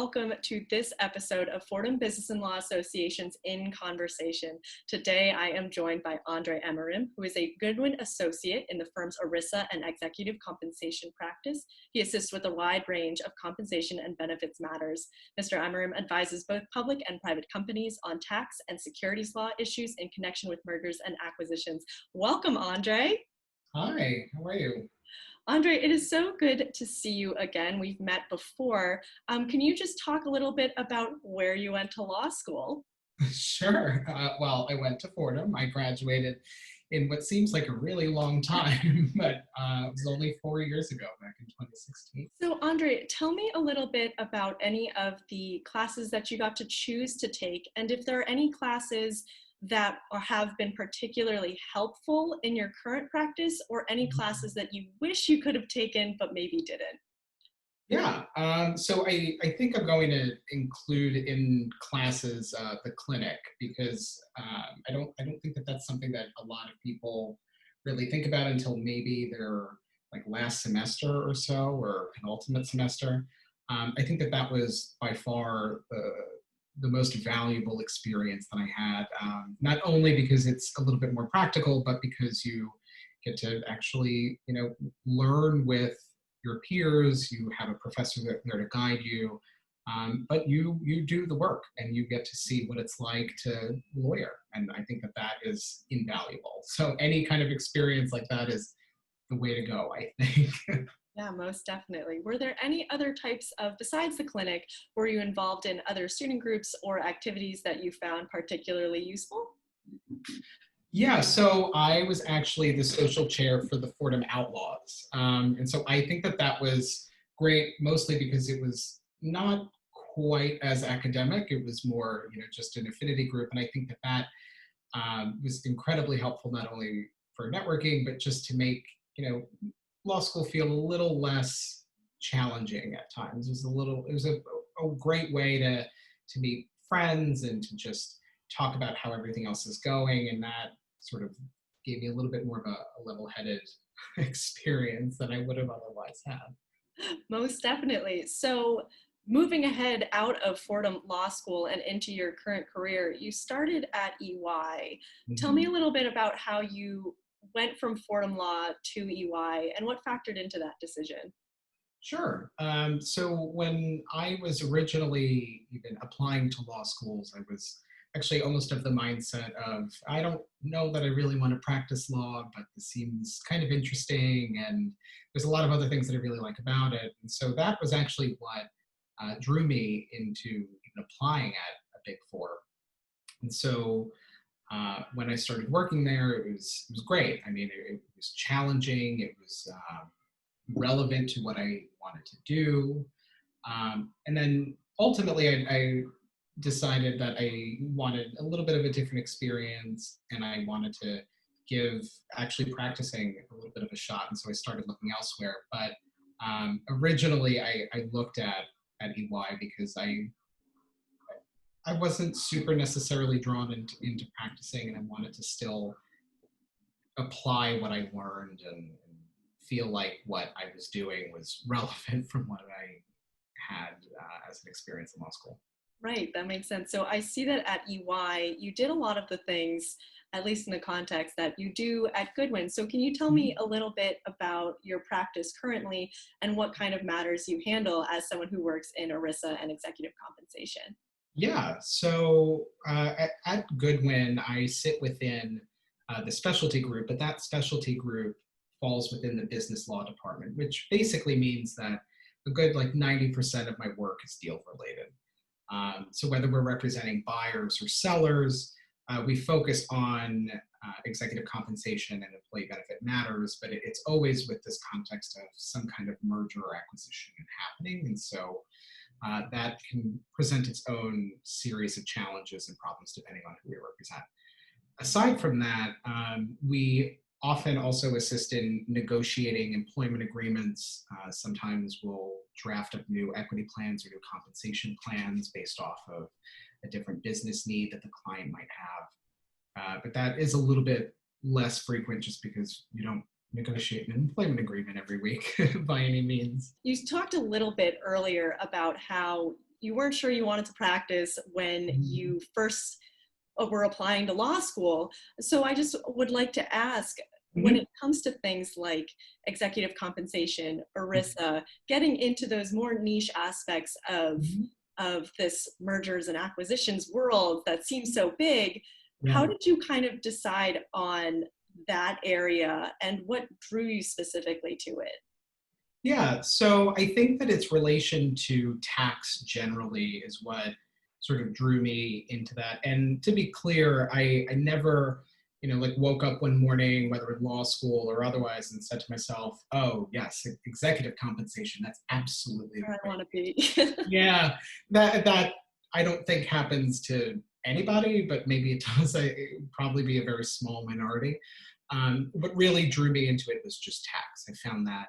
welcome to this episode of Fordham Business and Law Association's In Conversation. Today, I am joined by Amorim, who is a Goodwin associate in the firm's ERISA and Executive Compensation practice. He assists with a wide range of compensation and benefits matters. Mr. Amorim advises both public and private companies on tax and securities law issues in connection with mergers and acquisitions. Welcome, Andre. Hi, how are you? Andre, it is so good to see you again. We've met before. Can you just talk a little bit about where you went to law school? Sure. Well, I went to Fordham. I graduated in what seems like a really long time, but it was only 4 years ago, back in 2016. So, Andre, tell me a little bit about any of the classes that you got to choose to take, and if there are any classes that have been particularly helpful in your current practice, or any classes that you wish you could have taken but maybe didn't. Yeah, so I think I'm going to include in classes the clinic because I don't think that that's something that a lot of people really think about until maybe their like last semester or so, or penultimate semester. I think that that was by far the most valuable experience that I had, not only because it's a little bit more practical, but because you get to actually, learn with your peers. You have a professor there to guide you, but you do the work and you get to see what it's like to lawyer. And I think that that is invaluable. So any kind of experience like that is the way to go, I think. Yeah, most definitely. Were there any other types of, besides the clinic, were you involved in other student groups or activities that you found particularly useful? Yeah, so I was actually the social chair for the Fordham Outlaws. And so I think that that was great, mostly because it was not quite as academic. It was more, just an affinity group. And I think that that was incredibly helpful, not only for networking, but just to make, law school feel a little less challenging at times. It was a great way to meet friends and to just talk about how everything else is going. And that sort of gave me a little bit more of a level-headed experience than I would have otherwise had. Most definitely. So moving ahead out of Fordham Law School and into your current career, you started at EY. Tell me a little bit about how you went from Fordham Law to EY and what factored into that decision. Sure. So when I was originally even applying to law schools, I was actually almost of the mindset of, I don't know that I really want to practice law, but this seems kind of interesting. And there's a lot of other things that I really like about it. And so that was actually what drew me into even applying at a Big Four. And so when I started working there, it was great. I mean, it was challenging. It was relevant to what I wanted to do. And then ultimately, I decided that I wanted a little bit of a different experience and I wanted to give actually practicing a little bit of a shot. And so I started looking elsewhere. But originally, I looked at EY because I wasn't super necessarily drawn into practicing, and I wanted to still apply what I learned and feel like what I was doing was relevant from what I had as an experience in law school. Right, that makes sense. So I see that at EY, you did a lot of the things, at least in the context that you do at Goodwin. So can you tell me a little bit about your practice currently and what kind of matters you handle as someone who works in ERISA and executive compensation? Yeah, so at Goodwin, I sit within the specialty group, but that specialty group falls within the business law department, which basically means that a good like 90% of my work is deal related. So whether we're representing buyers or sellers, we focus on executive compensation and employee benefit matters, but it's always with this context of some kind of merger or acquisition happening. And so that can present its own series of challenges and problems depending on who we represent. Aside from that, we often also assist in negotiating employment agreements. Sometimes we'll draft up new equity plans or new compensation plans based off of a different business need that the client might have. But that is a little bit less frequent just because you don't negotiate an employment agreement every week by any means. You talked a little bit earlier about how you weren't sure you wanted to practice when Mhm. you first were applying to law school. So I just would like to ask, when Mhm. it comes to things like executive compensation, ERISA, getting into those more niche aspects Mhm. of this mergers and acquisitions world that seems so big, how Yeah. did you kind of decide on that area and what drew you specifically to it? Yeah, so I think that its relation to tax generally is what sort of drew me into that. And to be clear, I never, like woke up one morning, whether in law school or otherwise, and said to myself, "Oh, yes, executive compensation. That's absolutely the Where I way." want to be. Yeah, that I don't think happens to anybody, but maybe it does. It would probably be a very small minority. What really drew me into it was just tax. I found that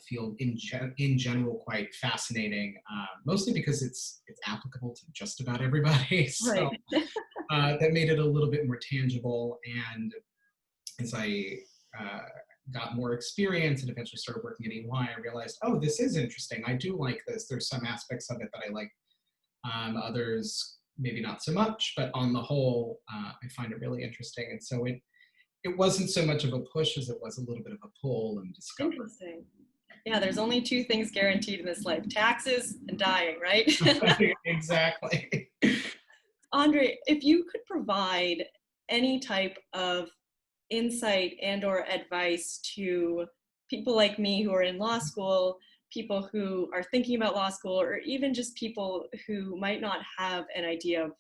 field in general quite fascinating, mostly because it's applicable to just about everybody. So Right. that made it a little bit more tangible. And as I uh, got more experience and eventually started working at EY, I realized, oh, this is interesting. I do like this. There's some aspects of it that I like. Others maybe not so much, but on the whole, I find it really interesting. And so it wasn't so much of a push as it was a little bit of a pull and discover. Interesting. Yeah, there's only two things guaranteed in this life: taxes and dying, right? Exactly. Andre, if you could provide any type of insight and or advice to people like me who are in law school, people who are thinking about law school, or even just people who might not have an idea of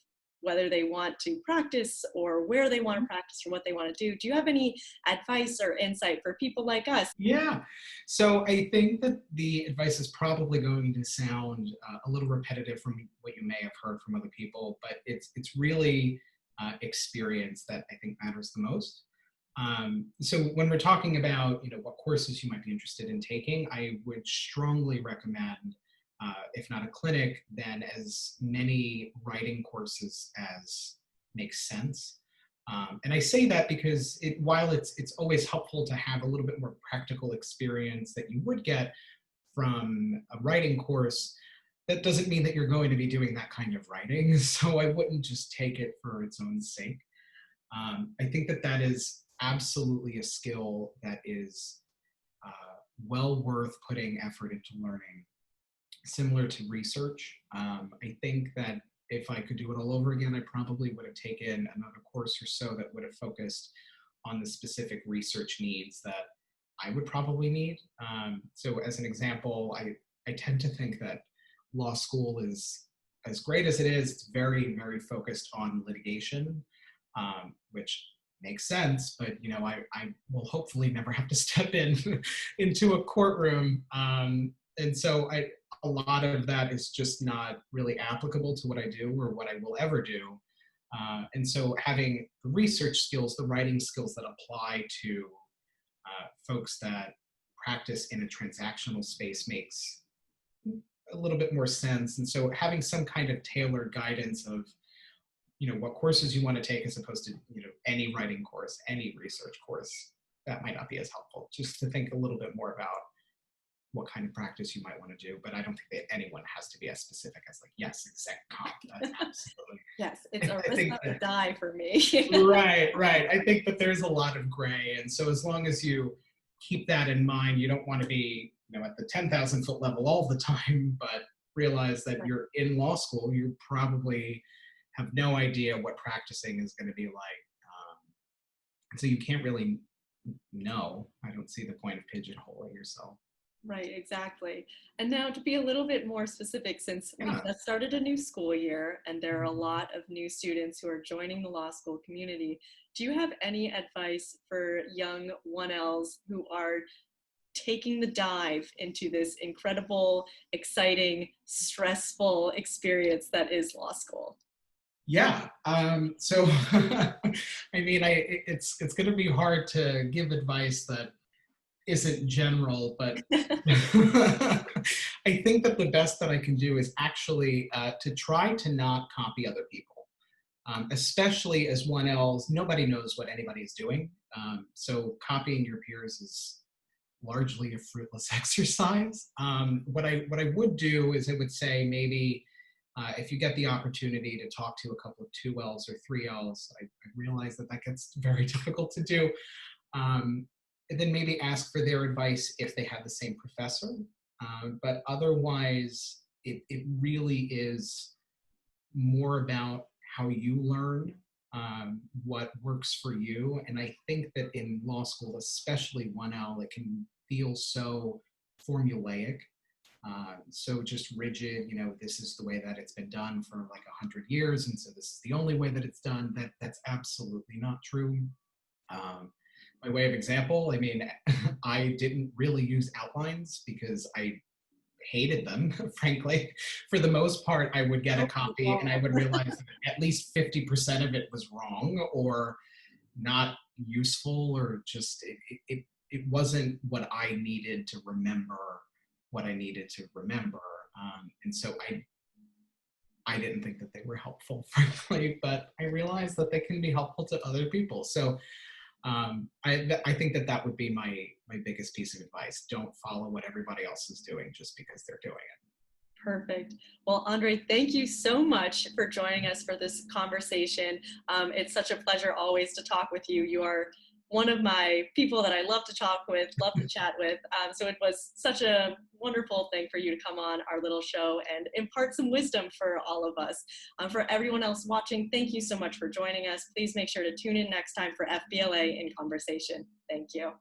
whether they want to practice or where they want to practice or what they want to do you have any advice or insight for people like us? Yeah. So I think that the advice is probably going to sound a little repetitive from what you may have heard from other people, but it's really experience that I think matters the most. So when we're talking about what courses you might be interested in taking, I would strongly recommend, if not a clinic, then as many writing courses as makes sense. And I say that because while it's always helpful to have a little bit more practical experience that you would get from a writing course, that doesn't mean that you're going to be doing that kind of writing. So I wouldn't just take it for its own sake. I think that that is absolutely a skill that is well worth putting effort into learning. Similar to research, I think that if I could do it all over again, I probably would have taken another course or so that would have focused on the specific research needs that I would probably need. So, as an example, I tend to think that law school is as great as it is, it's very, very focused on litigation, which makes sense. But I will hopefully never have to step in into a courtroom, and so a lot of that is just not really applicable to what I do or what I will ever do. And so having the research skills, the writing skills that apply to folks that practice in a transactional space makes a little bit more sense. And so having some kind of tailored guidance of what courses you want to take as opposed to any writing course, any research course, that might not be as helpful. Just to think a little bit more about what kind of practice you might want to do. But I don't think that anyone has to be as specific as like, yes, exec comp. That's absolutely. Yes, it's a I risk think or that, die for me. right, right. I think that there's a lot of gray. And so as long as you keep that in mind, you don't want to be, at the 10,000-foot level all the time, but realize that you're in law school, you probably have no idea what practicing is going to be like. So you can't really know. I don't see the point of pigeonholing yourself. Right, exactly. And now to be a little bit more specific, since we Yeah. just started a new school year and there are a lot of new students who are joining the law school community, do you have any advice for young 1Ls who are taking the dive into this incredible, exciting, stressful experience that is law school? Yeah. So, I mean, it's going to be hard to give advice that isn't general, but I think that the best that I can do is actually to try to not copy other people, especially as 1Ls. Nobody knows what anybody is doing, so copying your peers is largely a fruitless exercise. What I would do is I would say maybe If you get the opportunity to talk to a couple of 2Ls or 3Ls, I realize that that gets very difficult to do. And then maybe ask for their advice if they have the same professor. But otherwise, it really is more about how you learn, what works for you. And I think that in law school, especially 1L, it can feel so formulaic, so just rigid. This is the way that it's been done for like 100 years, and so this is the only way that it's done. That's absolutely not true. By way of example, I mean, I didn't really use outlines because I hated them, frankly. For the most part, I would get a Oh, copy and I wow. would realize that at least 50% of it was wrong or not useful, or just it wasn't what I needed to remember what I needed to remember. And so I didn't think that they were helpful, frankly, but I realized that they can be helpful to other people. So I think that that would be my biggest piece of advice. Don't follow what everybody else is doing just because they're doing it. Perfect. Well, Andre, thank you so much for joining us for this conversation. It's such a pleasure always to talk with you. You are one of my people that I love to talk with, love to chat with. So it was such a wonderful thing for you to come on our little show and impart some wisdom for all of us. For everyone else watching, thank you so much for joining us. Please make sure to tune in next time for FBLA in Conversation. Thank you.